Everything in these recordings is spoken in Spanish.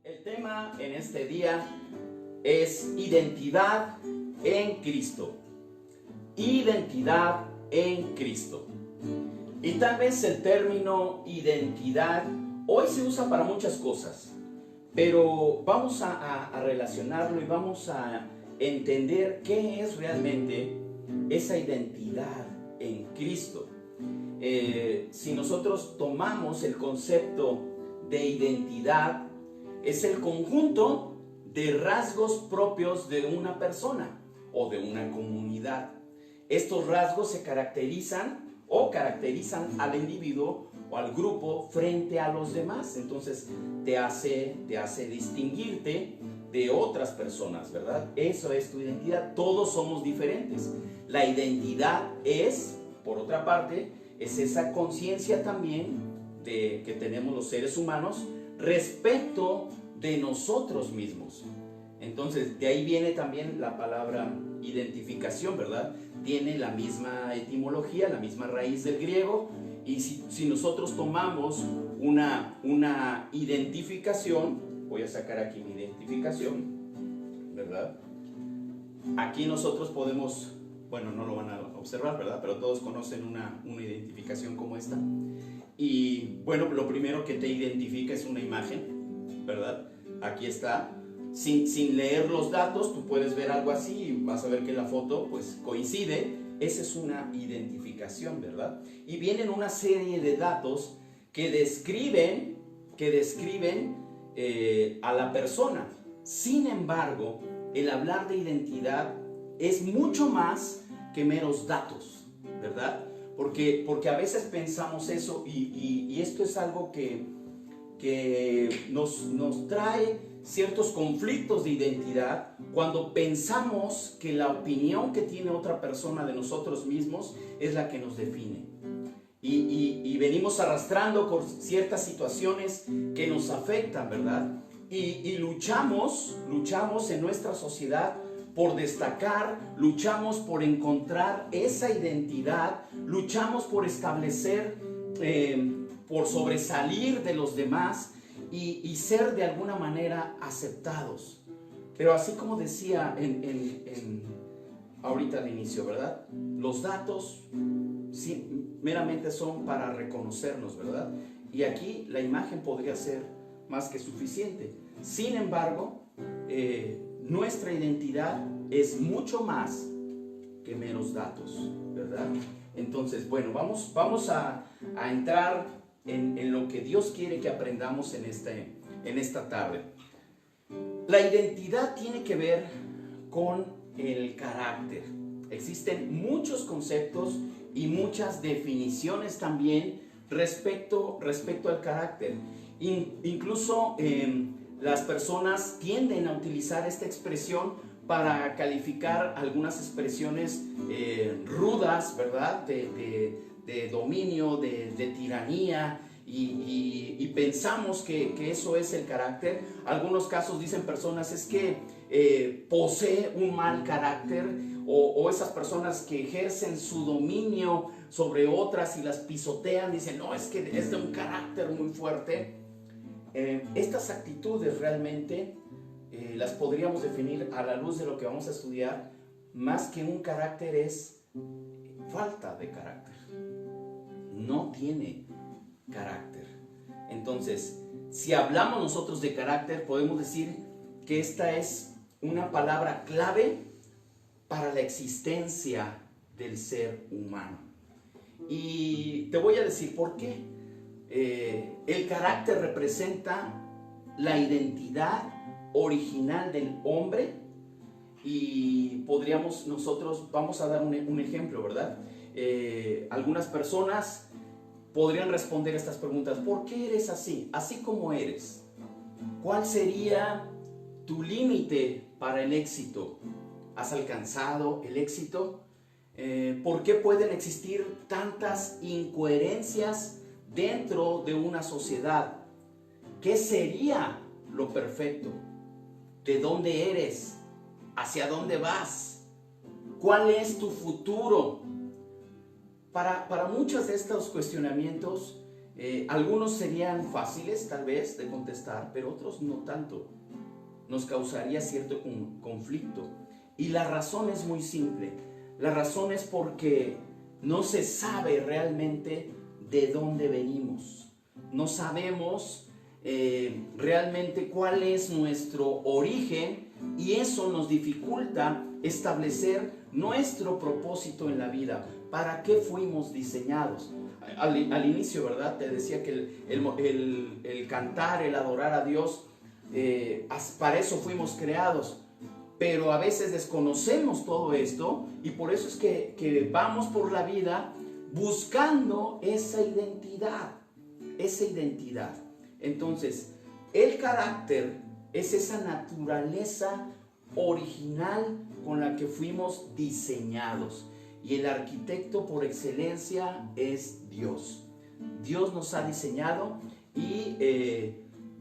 El tema en este día es identidad en Cristo. Identidad en Cristo. Y tal vez el término identidad hoy se usa para muchas cosas, pero vamos a relacionarlo y vamos a entender qué es realmente esa identidad en Cristo. Si nosotros tomamos el concepto de identidad, es el conjunto de rasgos propios de una persona o de una comunidad. Estos rasgos se caracterizan al individuo o al grupo frente a los demás. Entonces te hace distinguirte de otras personas, ¿verdad? Eso es tu identidad. Todos somos diferentes. La identidad es, por otra parte, es esa conciencia también que tenemos los seres humanos respecto de nosotros mismos. Entonces, de ahí viene también la palabra identificación, ¿verdad? Tiene la misma etimología, la misma raíz del griego. Y si nosotros tomamos una identificación, voy a sacar aquí mi identificación, ¿verdad? Aquí nosotros podemos, bueno, no lo van a observar, ¿verdad? Pero todos conocen una identificación como esta. Y bueno, lo primero que te identifica es una imagen, ¿verdad? Aquí está. Sin leer los datos, tú puedes ver algo así y vas a ver que la foto pues coincide. Esa es una identificación, ¿verdad? Y vienen una serie de datos que describen a la persona. Sin embargo, el hablar de identidad es mucho más que meros datos, ¿verdad? Porque a veces pensamos eso y esto es algo que nos trae ciertos conflictos de identidad cuando pensamos que la opinión que tiene otra persona de nosotros mismos es la que nos define. Y venimos arrastrando con ciertas situaciones que nos afectan, ¿verdad? Y luchamos en nuestra sociedad por destacar, luchamos por encontrar esa identidad, luchamos por establecer, por sobresalir de los demás y ser de alguna manera aceptados. Pero así como decía ahorita al inicio, ¿verdad? Los datos meramente son para reconocernos, ¿verdad? Y aquí la imagen podría ser más que suficiente. Sin embargo, nuestra identidad es mucho más que meros datos, ¿verdad? Entonces, bueno, vamos a entrar en lo que Dios quiere que aprendamos en esta tarde. La identidad tiene que ver con el carácter. Existen muchos conceptos y muchas definiciones también respecto al carácter. Incluso las personas tienden a utilizar esta expresión para calificar algunas expresiones rudas, ¿verdad? De dominio, de tiranía, y pensamos que eso es el carácter. Algunos casos dicen personas es que posee un mal carácter, o esas personas que ejercen su dominio sobre otras y las pisotean, dicen no, es que es de un carácter muy fuerte. Estas actitudes realmente las podríamos definir a la luz de lo que vamos a estudiar. Más que un carácter es falta de carácter, no tiene carácter. Entonces, si hablamos nosotros de carácter, podemos decir que esta es una palabra clave para la existencia del ser humano. Y te voy a decir por qué. El carácter representa la identidad original del hombre, y vamos a dar un ejemplo, ¿verdad? Algunas personas podrían responder estas preguntas: ¿por qué eres así? Así como eres. ¿Cuál sería tu límite para el éxito? ¿Has alcanzado el éxito? ¿Por qué pueden existir tantas incoherencias dentro de una sociedad? ¿Qué sería lo perfecto? ¿De dónde eres? ¿Hacia dónde vas? ¿Cuál es tu futuro? Para muchos de estos cuestionamientos Algunos serían fáciles tal vez de contestar, pero otros no tanto. Nos causaría cierto conflicto. Y la razón es muy simple. La razón es porque no se sabe realmente de dónde venimos. No sabemos realmente cuál es nuestro origen, y eso nos dificulta establecer nuestro propósito en la vida. ¿Para qué fuimos diseñados? Al inicio, ¿verdad? Te decía que el cantar, el adorar a Dios, para eso fuimos creados. Pero a veces desconocemos todo esto, y por eso es que vamos por la vida buscando esa identidad. Esa identidad. Entonces, el carácter es esa naturaleza original con la que fuimos diseñados. Y el arquitecto por excelencia es Dios. Dios nos ha diseñado, y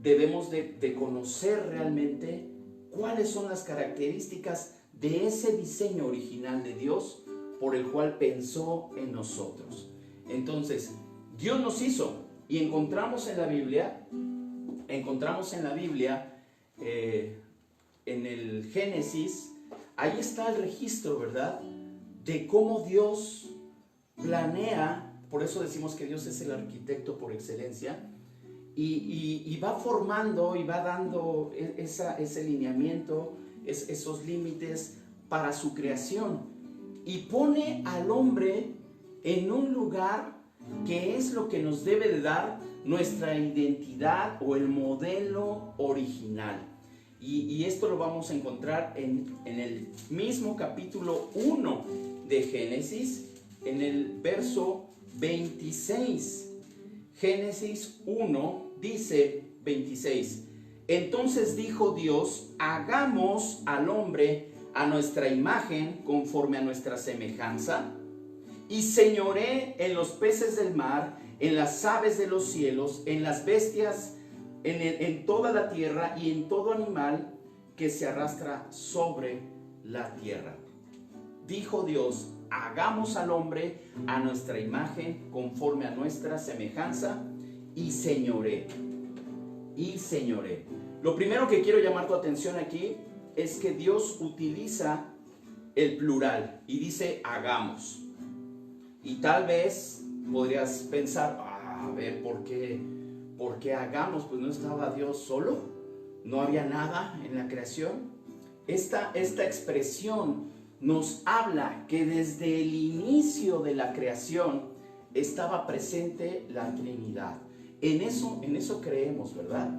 debemos de conocer realmente cuáles son las características de ese diseño original de Dios por el cual pensó en nosotros. Entonces, Dios nos hizo, y encontramos en la Biblia, en el Génesis, ahí está el registro, ¿verdad?, de cómo Dios planea. Por eso decimos que Dios es el arquitecto por excelencia, y va formando y va dando ese lineamiento, esos límites para su creación, y pone al hombre en un lugar que es lo que nos debe de dar nuestra identidad o el modelo original. Y esto lo vamos a encontrar en el mismo capítulo 1 de Génesis, en el verso 26. Génesis 1 dice 26: Entonces dijo Dios: hagamos al hombre a nuestra imagen, conforme a nuestra semejanza, y señoree en los peces del mar, en las aves de los cielos, en las bestias, en toda la tierra, y en todo animal que se arrastra sobre la tierra. Dijo Dios: hagamos al hombre a nuestra imagen, conforme a nuestra semejanza, y señoree. Lo primero que quiero llamar tu atención aquí es que Dios utiliza el plural y dice hagamos. Y tal vez podrías pensar, a ver, ¿por qué hagamos? Pues no estaba Dios solo, no había nada en la creación. Esta expresión nos habla que desde el inicio de la creación estaba presente la Trinidad. En eso creemos, ¿verdad?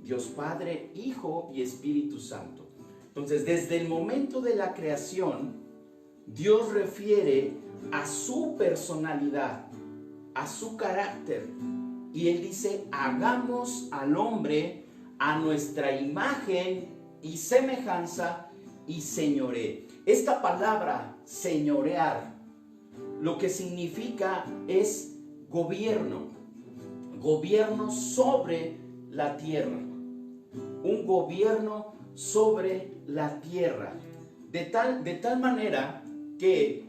Dios Padre, Hijo y Espíritu Santo. Entonces, desde el momento de la creación, Dios refiere a su personalidad, a su carácter, y Él dice: hagamos al hombre a nuestra imagen y semejanza, y señoree. Esta palabra señorear, lo que significa es gobierno sobre la tierra, un gobierno sobre la tierra, de tal manera que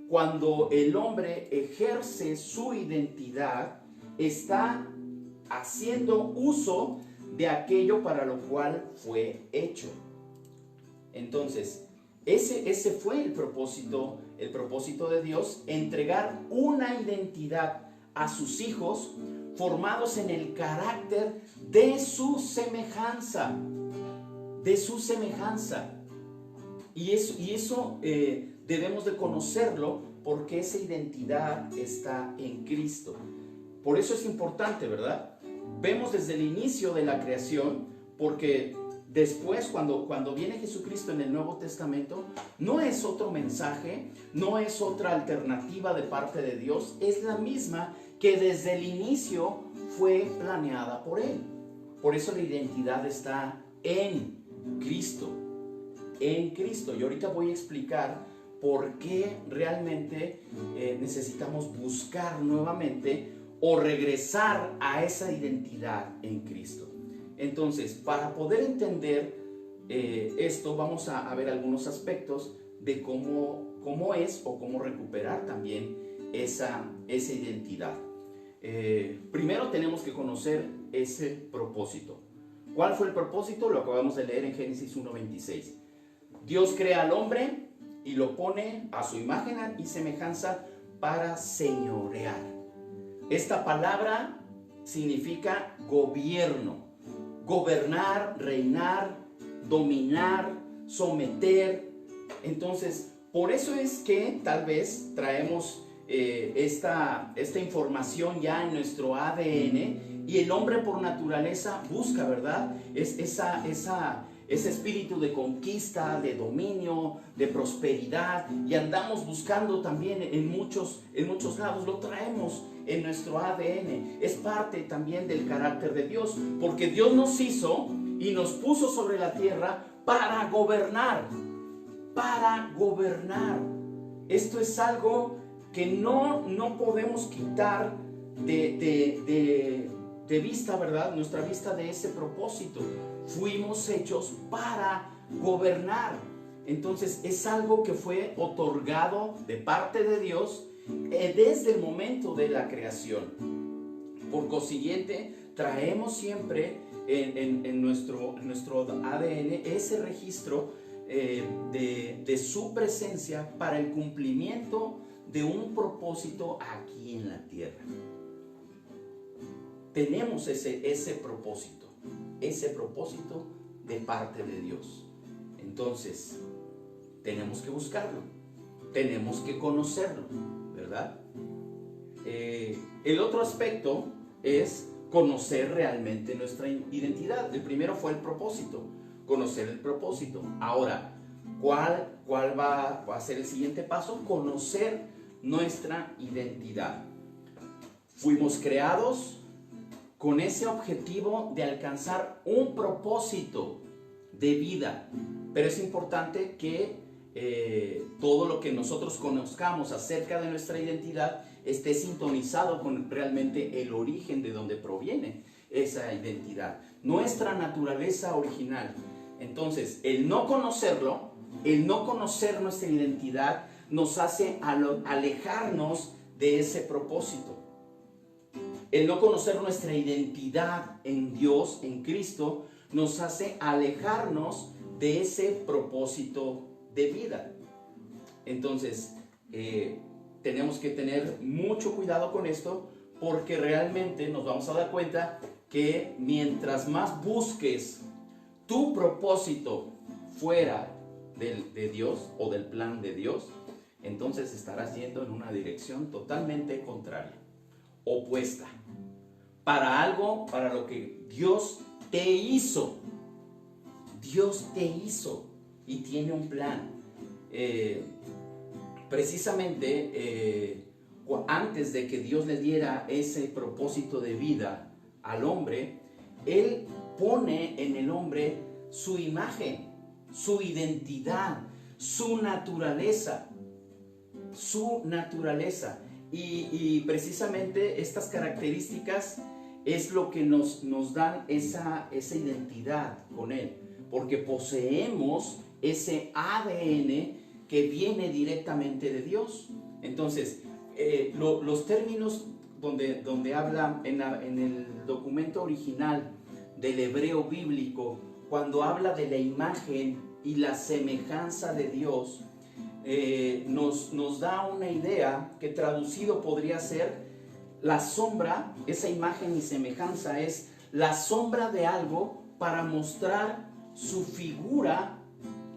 cuando el hombre ejerce su identidad, está haciendo uso de aquello para lo cual fue hecho. Entonces, ese fue el propósito de Dios: entregar una identidad a sus hijos formados en el carácter de su semejanza. Y eso debemos de conocerlo, porque esa identidad está en Cristo. Por eso es importante, ¿verdad? Vemos desde el inicio de la creación, porque después cuando viene Jesucristo en el Nuevo Testamento, no es otro mensaje, no es otra alternativa de parte de Dios, es la misma que desde el inicio fue planeada por Él. Por eso la identidad está en Cristo. En Cristo. Y ahorita voy a explicar por qué realmente necesitamos buscar nuevamente o regresar a esa identidad en Cristo. Entonces, para poder entender esto, vamos a ver algunos aspectos de cómo es o cómo recuperar también esa identidad. primero tenemos que conocer ese propósito. ¿Cuál fue el propósito? Lo acabamos de leer en Génesis 1:26. Dios crea al hombre y lo pone a su imagen y semejanza para señorear. Esta palabra significa gobierno, gobernar, reinar, dominar, someter. Entonces, por eso es que tal vez traemos esta información ya en nuestro ADN, y el hombre por naturaleza busca, ¿verdad? Ese espíritu de conquista, de dominio, de prosperidad, y andamos buscando también en muchos lados. Lo traemos en nuestro ADN. Es parte también del carácter de Dios, porque Dios nos hizo y nos puso sobre la tierra para gobernar. Para gobernar. Esto es algo que no podemos quitar de vista, ¿verdad? Nuestra vista de ese propósito. Fuimos hechos para gobernar. Entonces es algo que fue otorgado de parte de Dios desde el momento de la creación. Por consiguiente, traemos siempre en nuestro ADN ese registro de su presencia para el cumplimiento de un propósito aquí en la tierra. Tenemos ese propósito de parte de Dios. Entonces, tenemos que buscarlo, tenemos que conocerlo, ¿verdad? El otro aspecto es conocer realmente nuestra identidad. El primero fue el propósito, conocer el propósito. Ahora, ¿cuál va a ser el siguiente paso? Conocer nuestra identidad. Fuimos creados con ese objetivo de alcanzar un propósito de vida, pero es importante que todo lo que nosotros conozcamos acerca de nuestra identidad esté sintonizado con realmente el origen de donde proviene esa identidad, nuestra naturaleza original. Entonces, el no conocerlo, el no conocer nuestra identidad, nos hace alejarnos de ese propósito. El no conocer nuestra identidad en Dios, en Cristo, nos hace alejarnos de ese propósito de vida. Entonces, tenemos que tener mucho cuidado con esto, porque realmente nos vamos a dar cuenta que mientras más busques tu propósito fuera de Dios o del plan de Dios, entonces estarás yendo en una dirección totalmente contraria, opuesta, para algo para lo que Dios te hizo. Dios te hizo y tiene un plan. Precisamente antes de que Dios le diera ese propósito de vida al hombre, Él pone en el hombre su imagen, su identidad, su naturaleza. Y precisamente estas características es lo que nos dan esa identidad con Él, porque poseemos ese ADN que viene directamente de Dios. Entonces, los términos donde habla en el documento original del hebreo bíblico, cuando habla de la imagen y la semejanza de Dios, nos da una idea que traducido podría ser la sombra. Esa imagen y semejanza es la sombra de algo para mostrar su figura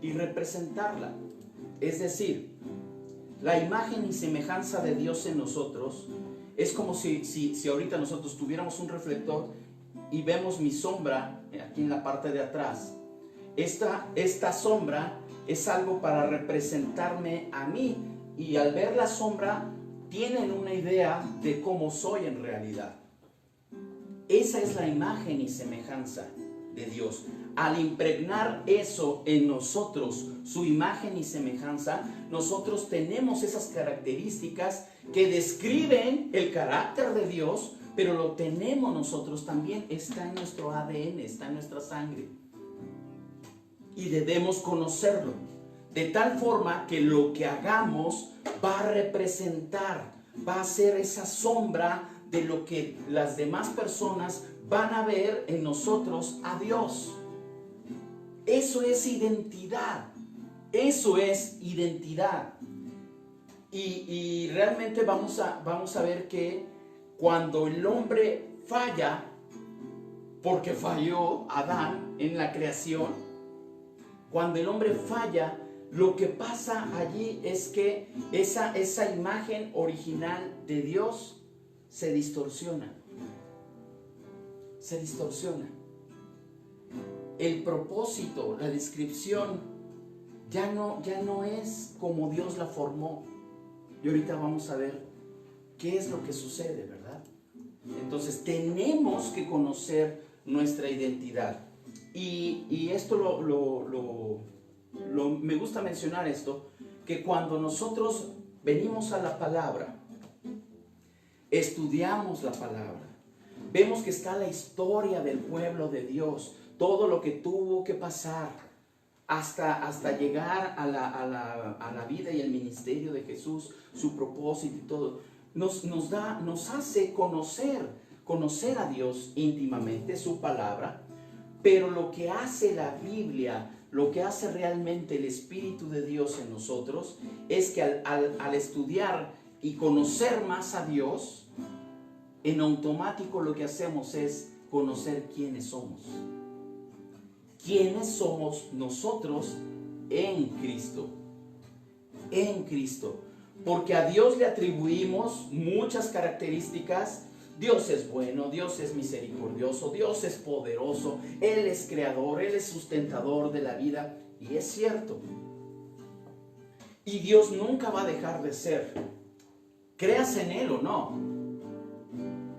y representarla. Es decir, la imagen y semejanza de Dios en nosotros es como si ahorita nosotros tuviéramos un reflector y vemos mi sombra aquí en la parte de atrás. Esta sombra es algo para representarme a mí, y al ver la sombra tienen una idea de cómo soy en realidad. Esa es la imagen y semejanza de Dios. Al impregnar eso en nosotros, su imagen y semejanza, nosotros tenemos esas características que describen el carácter de Dios, pero lo tenemos nosotros también, está en nuestro ADN, está en nuestra sangre. Y debemos conocerlo, de tal forma que lo que hagamos va a representar, va a ser esa sombra de lo que las demás personas van a ver en nosotros a Dios. Eso es identidad. Eso es identidad. Y realmente vamos a ver que cuando el hombre falla, porque falló Adán en la creación, cuando el hombre falla, lo que pasa allí es que esa imagen original de Dios se distorsiona. Se distorsiona. El propósito, la descripción, ya no es como Dios la formó. Y ahorita vamos a ver qué es lo que sucede, ¿verdad? Entonces tenemos que conocer nuestra identidad. Y esto me gusta mencionar esto, que cuando nosotros venimos a la palabra, estudiamos la palabra, vemos que está la historia del pueblo de Dios, todo lo que tuvo que pasar hasta llegar a la vida y el ministerio de Jesús, su propósito y todo, nos hace conocer a Dios íntimamente, su palabra. Pero lo que hace la Biblia, lo que hace realmente el Espíritu de Dios en nosotros, es que al estudiar y conocer más a Dios, en automático lo que hacemos es conocer quiénes somos. ¿Quiénes somos nosotros en Cristo? En Cristo. Porque a Dios le atribuimos muchas características. Dios es bueno, Dios es misericordioso, Dios es poderoso, Él es creador, Él es sustentador de la vida. Y es cierto. Y Dios nunca va a dejar de ser. Creas en Él o no.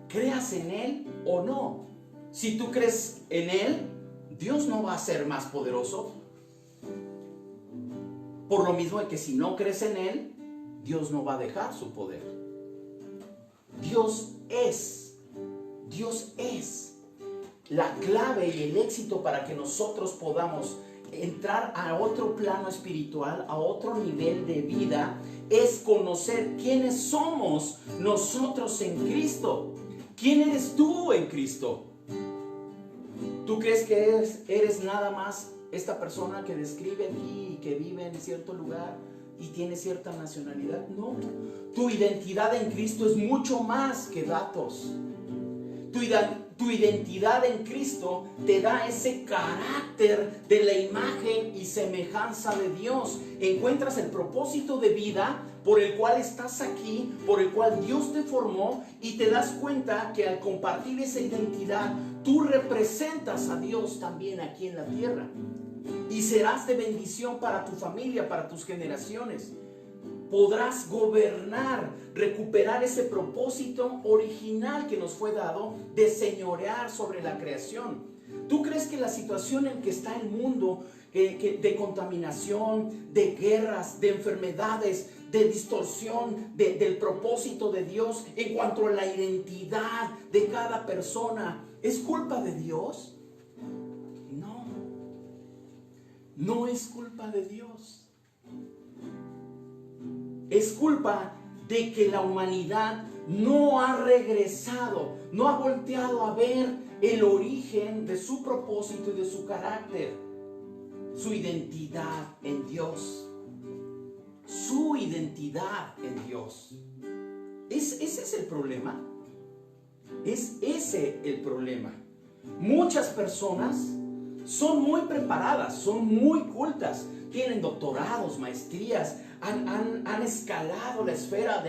Creas en Él o no. Si tú crees en Él, Dios no va a ser más poderoso. Por lo mismo que si no crees en Él, Dios no va a dejar su poder. Dios es la clave y el éxito para que nosotros podamos entrar a otro plano espiritual, a otro nivel de vida, es conocer quiénes somos nosotros en Cristo. ¿Quién eres tú en Cristo? ¿Tú crees que eres nada más esta persona que describe aquí y que vive en cierto lugar y tiene cierta nacionalidad? No. Tu identidad en Cristo es mucho más que datos. Tu identidad en Cristo te da ese carácter de la imagen y semejanza de Dios. Encuentras el propósito de vida por el cual estás aquí, por el cual Dios te formó, y te das cuenta que al compartir esa identidad, tú representas a Dios también aquí en la tierra. Y serás de bendición para tu familia, para tus generaciones. Podrás gobernar, recuperar ese propósito original que nos fue dado de señorear sobre la creación. ¿Tú crees que la situación en que está el mundo, de contaminación, de guerras, de enfermedades, de distorsión del propósito de Dios en cuanto a la identidad de cada persona, es culpa de Dios? No, no es culpa de Dios. Es culpa de que la humanidad no ha regresado, no ha volteado a ver el origen de su propósito y de su carácter, su identidad en Dios. Su identidad en Dios. Ese es el problema. Es ese el problema. Muchas personas son muy preparadas, son muy cultas, tienen doctorados, maestrías, han escalado la esfera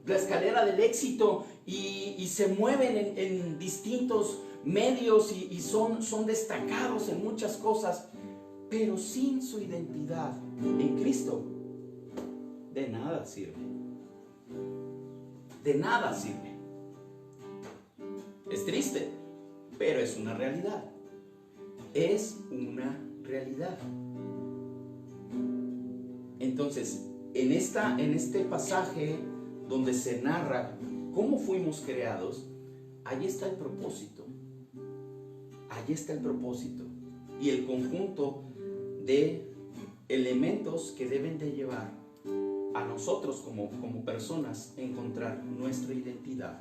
la escalera del éxito y se mueven en distintos medios y son destacados en muchas cosas, pero sin su identidad en Cristo, de nada sirve. De nada sirve. Es triste, pero es una realidad. Es una realidad. Entonces, en este pasaje donde se narra cómo fuimos creados, allí está el propósito. Allí está el propósito y el conjunto de elementos que deben de llevar a nosotros como personas encontrar nuestra identidad.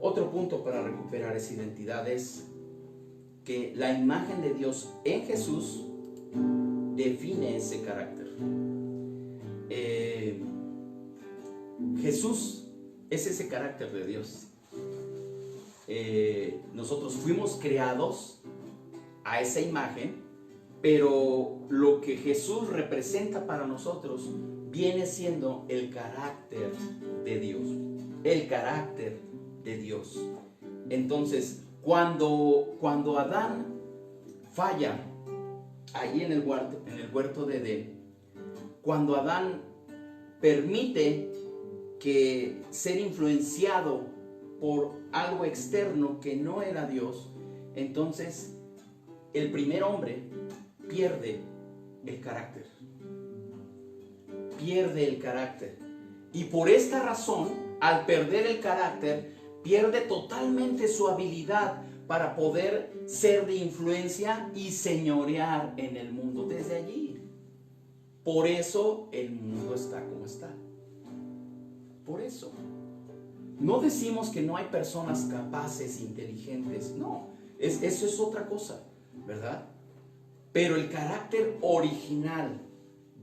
Otro punto para recuperar esa identidad es que la imagen de Dios en Jesús define ese carácter. Jesús es ese carácter de Dios. Nosotros fuimos creados a esa imagen, pero lo que Jesús representa para nosotros viene siendo el carácter de Dios. El carácter de Dios. Entonces, cuando Adán falla allí en el huerto de Edén, cuando Adán permite que ser influenciado por algo externo que no era Dios, entonces el primer hombre pierde el carácter. Pierde el carácter. Y por esta razón, al perder el carácter, pierde totalmente su habilidad para poder ser de influencia y señorear en el mundo desde allí. Por eso el mundo está como está. Por eso. No decimos que no hay personas capaces, inteligentes. No, eso es otra cosa, ¿verdad? Pero el carácter original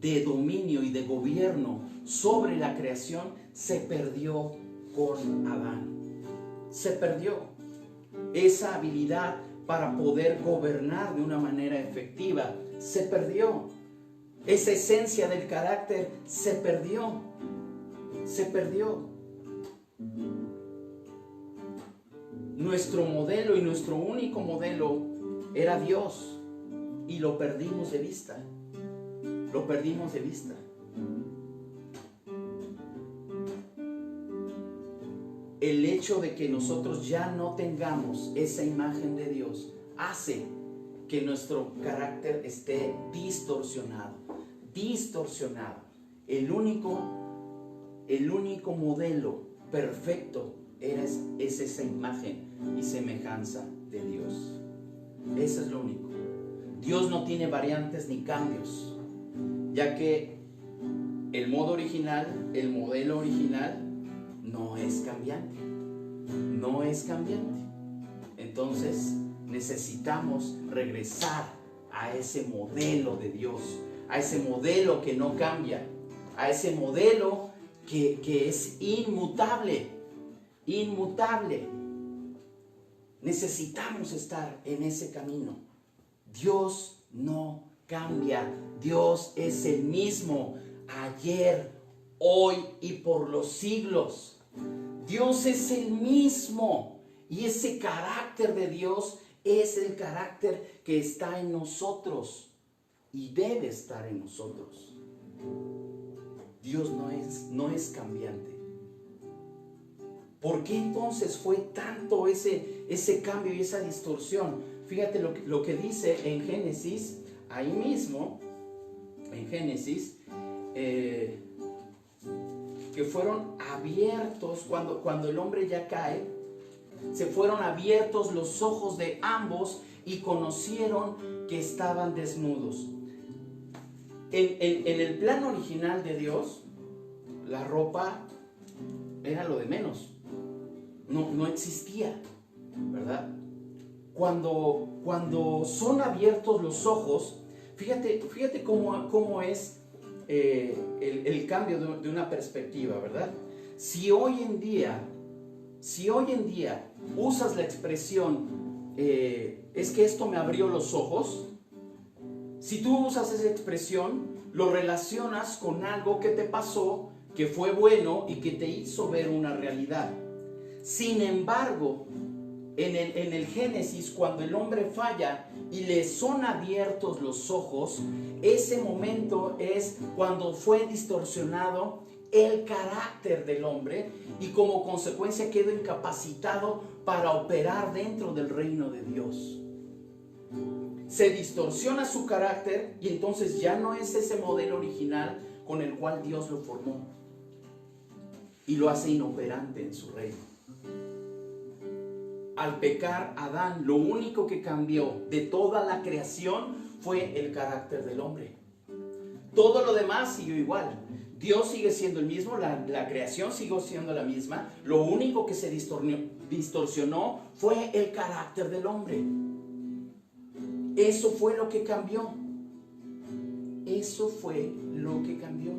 de dominio y de gobierno sobre la creación se perdió con Adán. Se perdió esa habilidad para poder gobernar de una manera efectiva. Se perdió. Esa esencia del carácter se perdió. Se perdió. Nuestro modelo y nuestro único modelo era Dios, y lo perdimos de vista. Lo perdimos de vista. El hecho de que nosotros ya no tengamos esa imagen de Dios hace que nuestro carácter esté distorsionado. Distorsionado. El único modelo perfecto es esa imagen y semejanza de Dios. Eso es lo único. Dios no tiene variantes ni cambios, ya que el modelo original no es cambiante. No es cambiante. Entonces necesitamos regresar a ese modelo de Dios, a ese modelo que no cambia, a ese modelo que es inmutable. Inmutable. Necesitamos estar en ese camino. Dios no cambia. Dios es el mismo ayer, hoy y por los siglos. Dios es el mismo, y ese carácter de Dios es el carácter que está en nosotros y debe estar en nosotros. Dios no es cambiante. ¿Por qué entonces fue tanto ese cambio y esa distorsión? Fíjate lo que dice en Génesis, ahí mismo, en Génesis, que fueron abiertos, cuando el hombre ya cae, se fueron abiertos los ojos de ambos y conocieron que estaban desnudos. En el plan original de Dios, la ropa era lo de menos. No existía, ¿verdad? Cuando son abiertos los ojos, fíjate cómo es el cambio de una perspectiva, ¿verdad? Si hoy en día usas la expresión, es que esto me abrió los ojos, si tú usas esa expresión, lo relacionas con algo que te pasó, que fue bueno y que te hizo ver una realidad. Sin embargo, en el Génesis, cuando el hombre falla y le son abiertos los ojos, ese momento es cuando fue distorsionado el carácter del hombre y como consecuencia quedó incapacitado para operar dentro del reino de Dios. Se distorsiona su carácter y entonces ya no es ese modelo original con el cual Dios lo formó y lo hace inoperante en su reino. Al pecar Adán, lo único que cambió de toda la creación fue el carácter del hombre. Todo lo demás siguió igual. Dios sigue siendo el mismo, la creación siguió siendo la misma. Lo único que se distorsionó fue el carácter del hombre. Eso fue lo que cambió. Eso fue lo que cambió.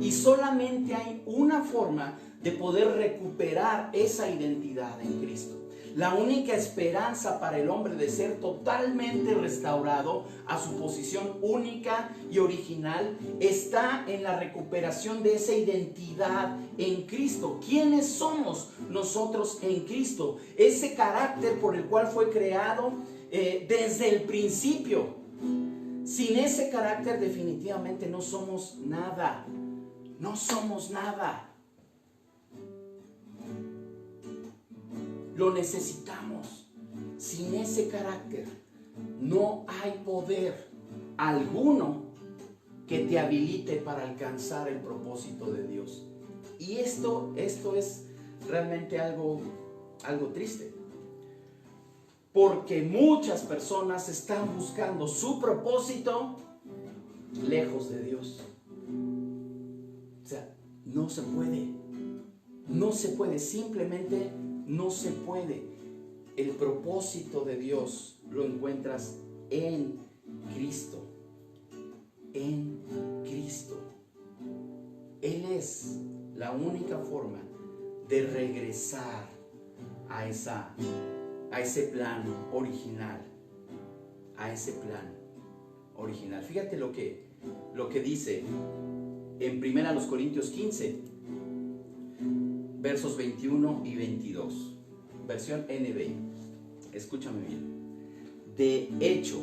Y solamente hay una forma de poder recuperar esa identidad en Cristo. La única esperanza para el hombre de ser totalmente restaurado a su posición única y original está en la recuperación de esa identidad en Cristo. ¿Quiénes somos nosotros en Cristo? Ese carácter por el cual fue creado desde el principio. Sin ese carácter definitivamente no somos nada. No somos nada. Lo necesitamos. Sin ese carácter no hay poder alguno que te habilite para alcanzar el propósito de Dios. Y esto es realmente algo triste. Porque muchas personas están buscando su propósito lejos de Dios. O sea, no se puede. No se puede, simplemente no se puede. El propósito de Dios lo encuentras en Cristo. En Cristo. Él es la única forma de regresar a ese plan original. A ese plan original. Fíjate lo que dice en 1 Corintios 15, versos 21 y 22, versión NBI. Escúchame bien. De hecho,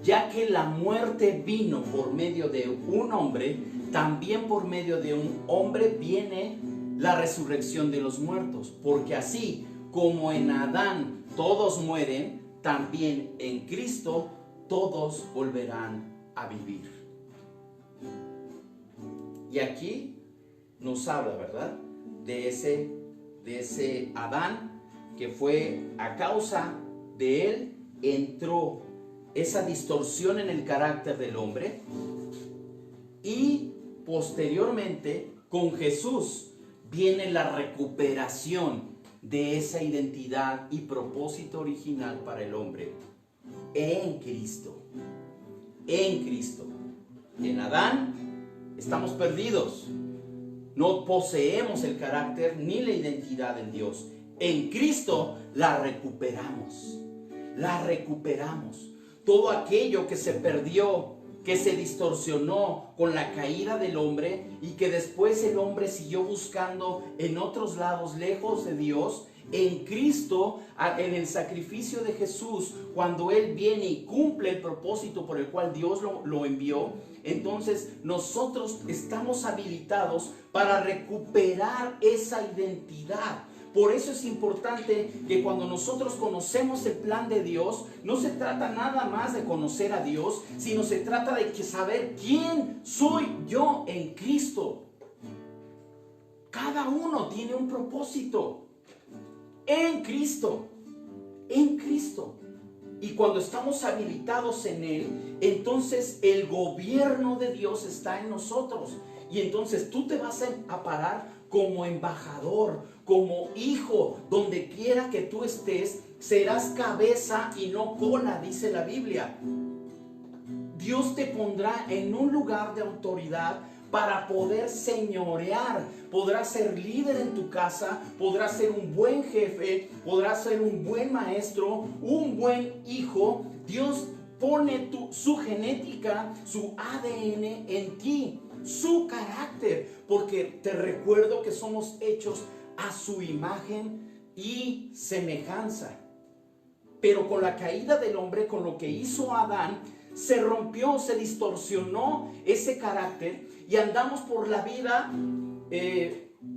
ya que la muerte vino por medio de un hombre, también por medio de un hombre viene la resurrección de los muertos. Porque así como en Adán todos mueren, también en Cristo todos volverán a vivir. Y aquí nos habla, ¿verdad?, de ese Adán, que fue a causa de él entró esa distorsión en el carácter del hombre, y posteriormente con Jesús viene la recuperación de esa identidad y propósito original para el hombre en Cristo. En Cristo. En Adán estamos perdidos. No poseemos el carácter ni la identidad en Dios. En Cristo la recuperamos. La recuperamos. Todo aquello que se perdió, que se distorsionó con la caída del hombre y que después el hombre siguió buscando en otros lados lejos de Dios, en Cristo, en el sacrificio de Jesús, cuando Él viene y cumple el propósito por el cual Dios lo envió, entonces nosotros estamos habilitados para recuperar esa identidad. Por eso es importante que cuando nosotros conocemos el plan de Dios, no se trata nada más de conocer a Dios, sino se trata de saber quién soy yo en Cristo. Cada uno tiene un propósito en Cristo, en Cristo. Y cuando estamos habilitados en Él, entonces el gobierno de Dios está en nosotros. Y entonces tú te vas a parar como embajador, como hijo, donde quiera que tú estés, serás cabeza y no cola, dice la Biblia. Dios te pondrá en un lugar de autoridad para poder señorear. Podrás ser líder en tu casa, podrás ser un buen jefe, podrás ser un buen maestro, un buen hijo. Dios pone su genética, su ADN en ti, su carácter, porque te recuerdo que somos hechos a su imagen y semejanza. Pero con la caída del hombre, con lo que hizo Adán, se rompió, se distorsionó ese carácter y andamos por la vida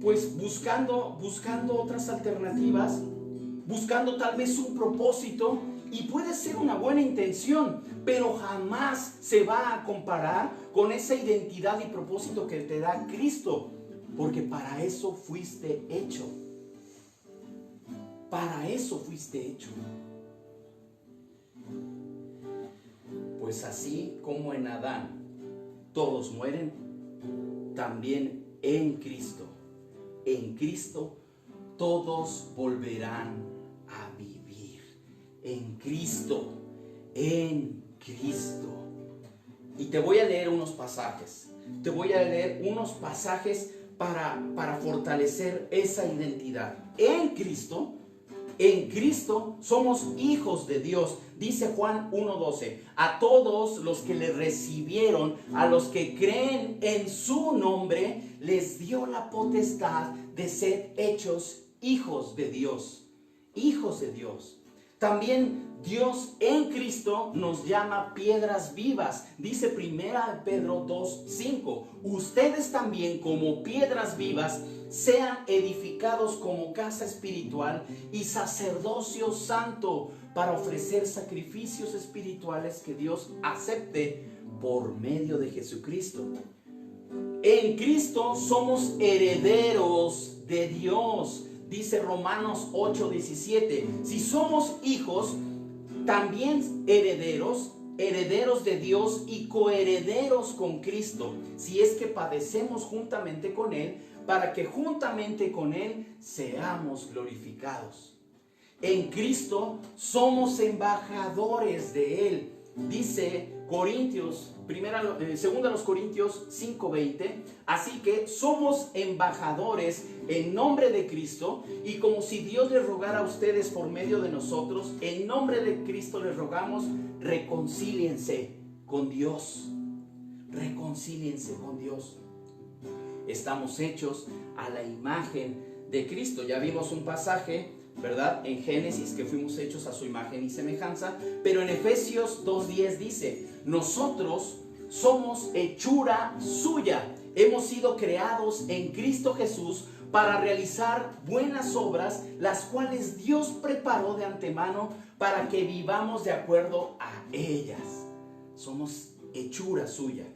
pues buscando otras alternativas, buscando tal vez un propósito, y puede ser una buena intención, pero jamás se va a comparar con esa identidad y propósito que te da Cristo, porque para eso fuiste hecho. Para eso fuiste hecho. Pues así como en Adán todos mueren, también en Cristo todos volverán a vivir. En Cristo. Y te voy a leer unos pasajes. Para fortalecer esa identidad. En Cristo somos hijos de Dios. Dice Juan 1:12, a todos los que le recibieron, a los que creen en su nombre, les dio la potestad de ser hechos hijos de Dios. Hijos de Dios. También Dios en Cristo nos llama piedras vivas. Dice 1 Pedro 2:5. Ustedes también como piedras vivas sean edificados como casa espiritual y sacerdocio santo para ofrecer sacrificios espirituales que Dios acepte por medio de Jesucristo. En Cristo somos herederos de Dios. Dice Romanos 8:17. Si somos hijos, también herederos de Dios y coherederos con Cristo, si es que padecemos juntamente con Él, para que juntamente con Él seamos glorificados. En Cristo somos embajadores de Él. Dice Corintios, 2 Corintios 5:20, así que somos embajadores en nombre de Cristo, y como si Dios les rogara a ustedes por medio de nosotros, en nombre de Cristo les rogamos, reconcíliense con Dios. Reconcíliense con Dios. Estamos hechos a la imagen de Cristo. Ya vimos un pasaje, ¿verdad? En Génesis, que fuimos hechos a su imagen y semejanza, pero en Efesios 2:10 dice, nosotros somos hechura suya, hemos sido creados en Cristo Jesús para realizar buenas obras, las cuales Dios preparó de antemano para que vivamos de acuerdo a ellas. Somos hechura suya.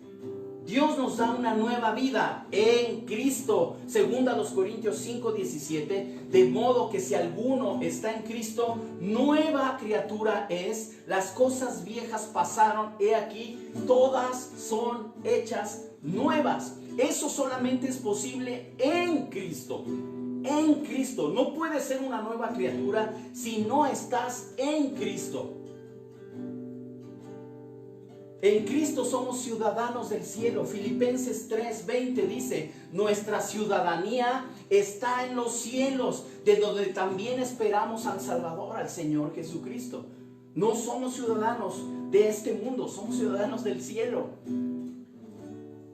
Dios nos da una nueva vida en Cristo. 2 Corintios 5:17. De modo que si alguno está en Cristo, nueva criatura es. Las cosas viejas pasaron, he aquí, todas son hechas nuevas. Eso solamente es posible en Cristo. En Cristo. No puedes ser una nueva criatura si no estás en Cristo. En Cristo somos ciudadanos del cielo. Filipenses 3:20 dice, nuestra ciudadanía está en los cielos, de donde también esperamos al Salvador, al Señor Jesucristo. No somos ciudadanos de este mundo, somos ciudadanos del cielo.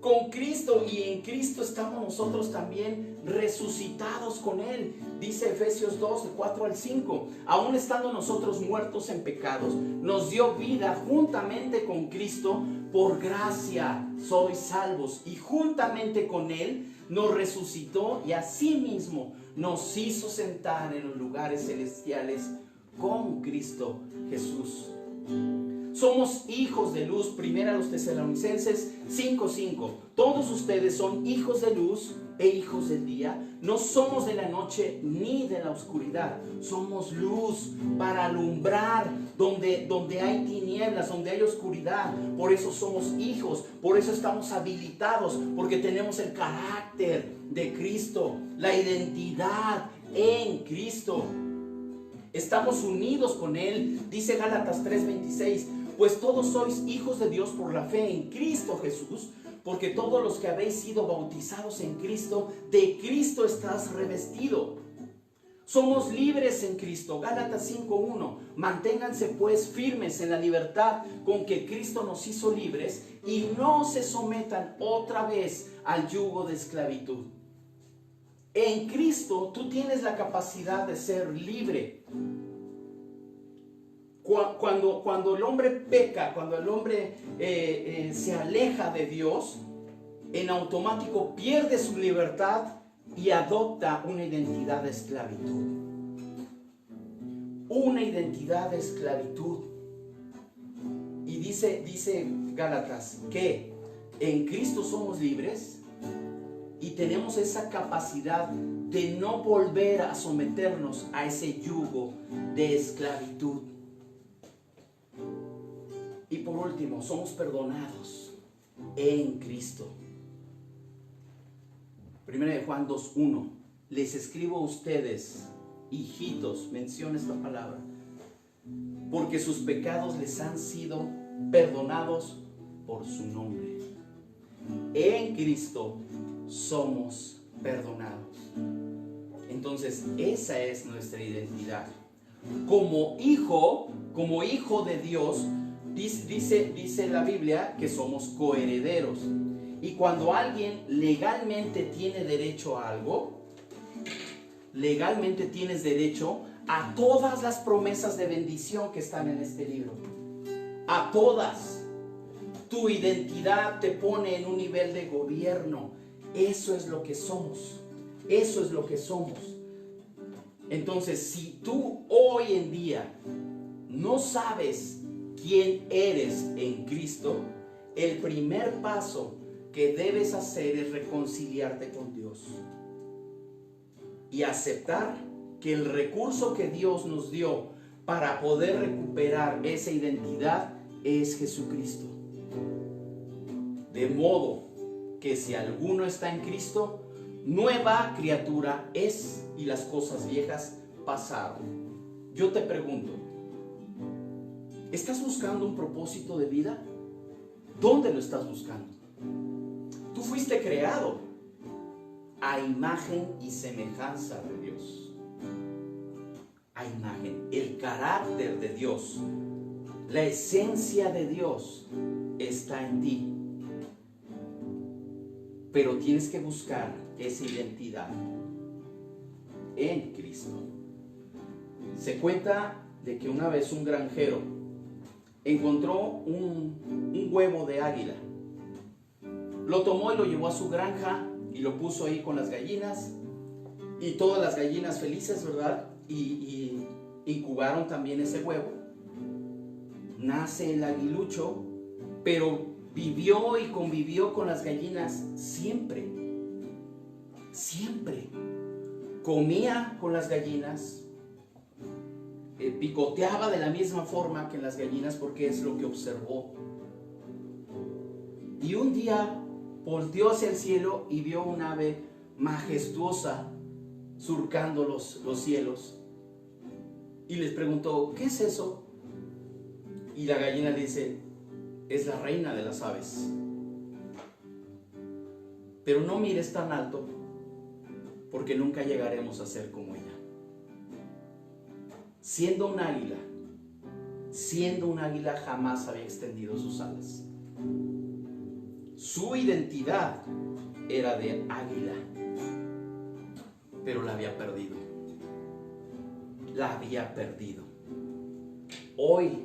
Con Cristo y en Cristo estamos nosotros también resucitados con Él. Dice Efesios 2, 4 al 5. Aún estando nosotros muertos en pecados, nos dio vida juntamente con Cristo. Por gracia sois salvos. Y juntamente con Él nos resucitó y asimismo nos hizo sentar en los lugares celestiales con Cristo Jesús. Somos hijos de luz. 1 Tesalonicenses 5:5. Todos ustedes son hijos de luz e hijos del día. No somos de la noche ni de la oscuridad. Somos luz para alumbrar donde hay tinieblas, donde hay oscuridad. Por eso somos hijos. Por eso estamos habilitados. Porque tenemos el carácter de Cristo. La identidad en Cristo. Estamos unidos con Él. Dice Gálatas 3:26. Pues todos sois hijos de Dios por la fe en Cristo Jesús, porque todos los que habéis sido bautizados en Cristo, de Cristo estás revestido. Somos libres en Cristo. Gálatas 5:1. Manténganse pues firmes en la libertad con que Cristo nos hizo libres y no se sometan otra vez al yugo de esclavitud. En Cristo tú tienes la capacidad de ser libre. Cuando el hombre peca, cuando el hombre se aleja de Dios, en automático pierde su libertad y adopta una identidad de esclavitud. Una identidad de esclavitud. Y dice Gálatas que en Cristo somos libres y tenemos esa capacidad de no volver a someternos a ese yugo de esclavitud. Y por último, somos perdonados. en Cristo. 1 Juan 2:1. Les escribo a ustedes, hijitos, menciona esta palabra, porque sus pecados les han sido perdonados por su nombre. En Cristo somos perdonados. Entonces, esa es nuestra identidad. Como hijo de Dios, dice la Biblia que somos coherederos. Y cuando alguien legalmente tiene derecho a algo, legalmente tienes derecho a todas las promesas de bendición que están en este libro. A todas. Tu identidad te pone en un nivel de gobierno. Eso es lo que somos. Eso es lo que somos. Entonces, si tú hoy en día no sabes quién eres en Cristo, el primer paso que debes hacer es reconciliarte con Dios y aceptar que el recurso que Dios nos dio para poder recuperar esa identidad es Jesucristo. De modo que si alguno está en Cristo, nueva criatura es, y las cosas viejas pasaron. Yo te pregunto, ¿estás buscando un propósito de vida? ¿Dónde lo estás buscando? Tú fuiste creado a imagen y semejanza de Dios. A imagen, el carácter de Dios, la esencia de Dios está en ti. Pero tienes que buscar esa identidad en Cristo. Se cuenta de que una vez un granjero encontró un huevo de águila. Lo tomó y lo llevó a su granja y lo puso ahí con las gallinas. Y todas las gallinas felices, ¿verdad? Y incubaron también ese huevo. Nace el aguilucho, pero vivió y convivió con las gallinas siempre. Siempre. Comía con las gallinas. Picoteaba de la misma forma que en las gallinas porque es lo que observó. Y un día volteó hacia el cielo y vio un ave majestuosa surcando los cielos. Y les preguntó, ¿qué es eso? Y la gallina le dice, es la reina de las aves. Pero no mires tan alto, porque nunca llegaremos a ser como ella. Siendo un águila jamás había extendido sus alas. Su identidad era de águila, pero la había perdido. La había perdido. Hoy,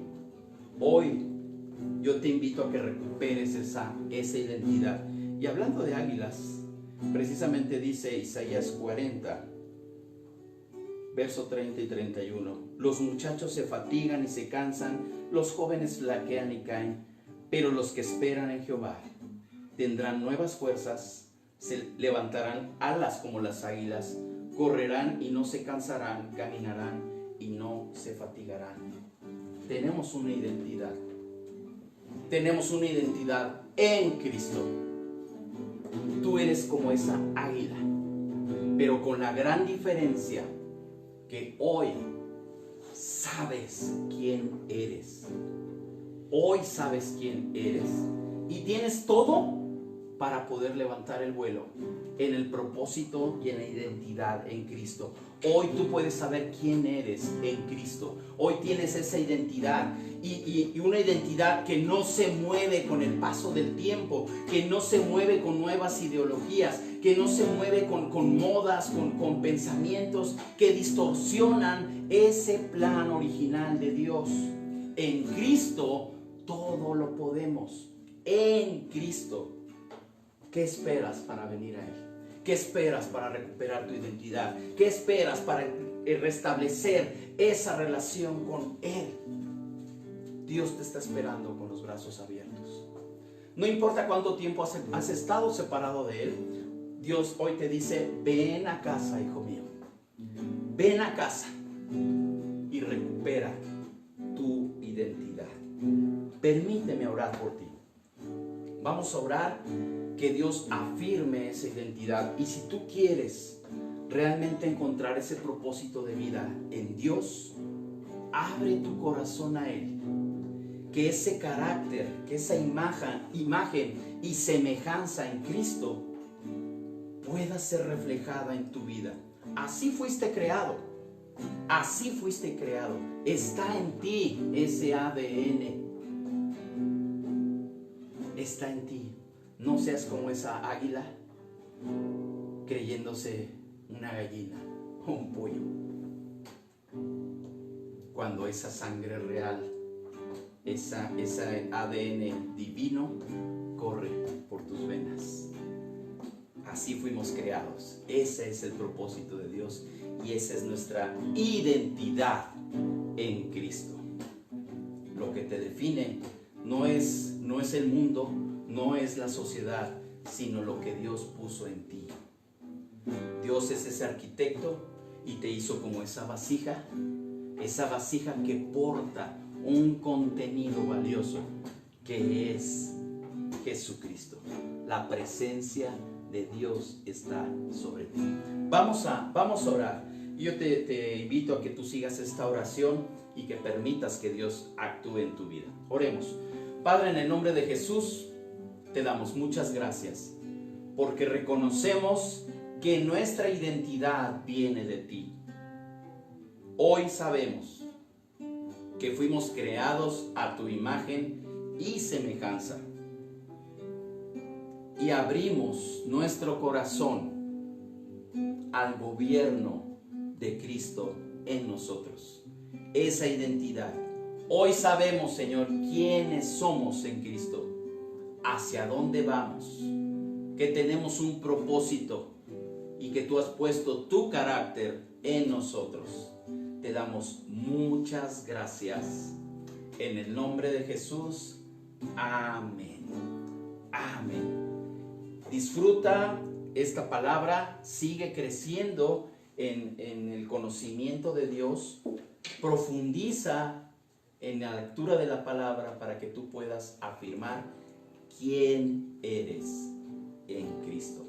yo te invito a que recuperes esa identidad. Y hablando de águilas, precisamente dice Isaías 40, verso 30 y 31. Los muchachos se fatigan y se cansan, los jóvenes flaquean y caen, pero los que esperan en Jehová tendrán nuevas fuerzas, se levantarán alas como las águilas, correrán y no se cansarán, caminarán y no se fatigarán. Tenemos una identidad. Tenemos una identidad en Cristo. Tú eres como esa águila, pero con la gran diferencia que hoy sabes quién eres. Hoy sabes quién eres y tienes todo para poder levantar el vuelo en el propósito y en la identidad en Cristo. Hoy tú puedes saber quién eres en Cristo. Hoy tienes esa identidad y una identidad que no se mueve con el paso del tiempo, que no se mueve con nuevas ideologías, que no se mueve con modas, con pensamientos que distorsionan ese plan original de Dios. En Cristo todo lo podemos. En Cristo. ¿Qué esperas para venir a Él? ¿Qué esperas para recuperar tu identidad? ¿Qué esperas para restablecer esa relación con Él? Dios te está esperando con los brazos abiertos. No importa cuánto tiempo has estado separado de Él, Dios hoy te dice, ven a casa, hijo mío. Ven a casa y recupera tu identidad. Permíteme orar por ti. Vamos a orar que Dios afirme esa identidad. Y si tú quieres realmente encontrar ese propósito de vida en Dios, abre tu corazón a Él. Que ese carácter, que esa imagen y semejanza en Cristo pueda ser reflejada en tu vida. Así fuiste creado. Así fuiste creado. Está en ti ese ADN. Está en ti. No seas como esa águila creyéndose una gallina o un pollo. Cuando esa sangre real, ese ADN divino corre por tus venas. Así fuimos creados. Ese es el propósito de Dios y esa es nuestra identidad en Cristo. Lo que te define no es el mundo, no es la sociedad, sino lo que Dios puso en ti. Dios es ese arquitecto y te hizo como esa vasija que porta un contenido valioso que es Jesucristo. La presencia de Dios está sobre ti. Vamos a orar. Yo te invito a que tú sigas esta oración y que permitas que Dios actúe en tu vida. Oremos. Padre, en el nombre de Jesús, te damos muchas gracias porque reconocemos que nuestra identidad viene de ti. Hoy sabemos que fuimos creados a tu imagen y semejanza. Y abrimos nuestro corazón al gobierno de Cristo en nosotros. Esa identidad. Hoy sabemos, Señor, quiénes somos en Cristo, hacia dónde vamos, que tenemos un propósito y que tú has puesto tu carácter en nosotros. Te damos muchas gracias. En el nombre de Jesús. Amén. Amén. Disfruta esta palabra, sigue creciendo en el conocimiento de Dios, profundiza en la lectura de la palabra para que tú puedas afirmar quién eres en Cristo.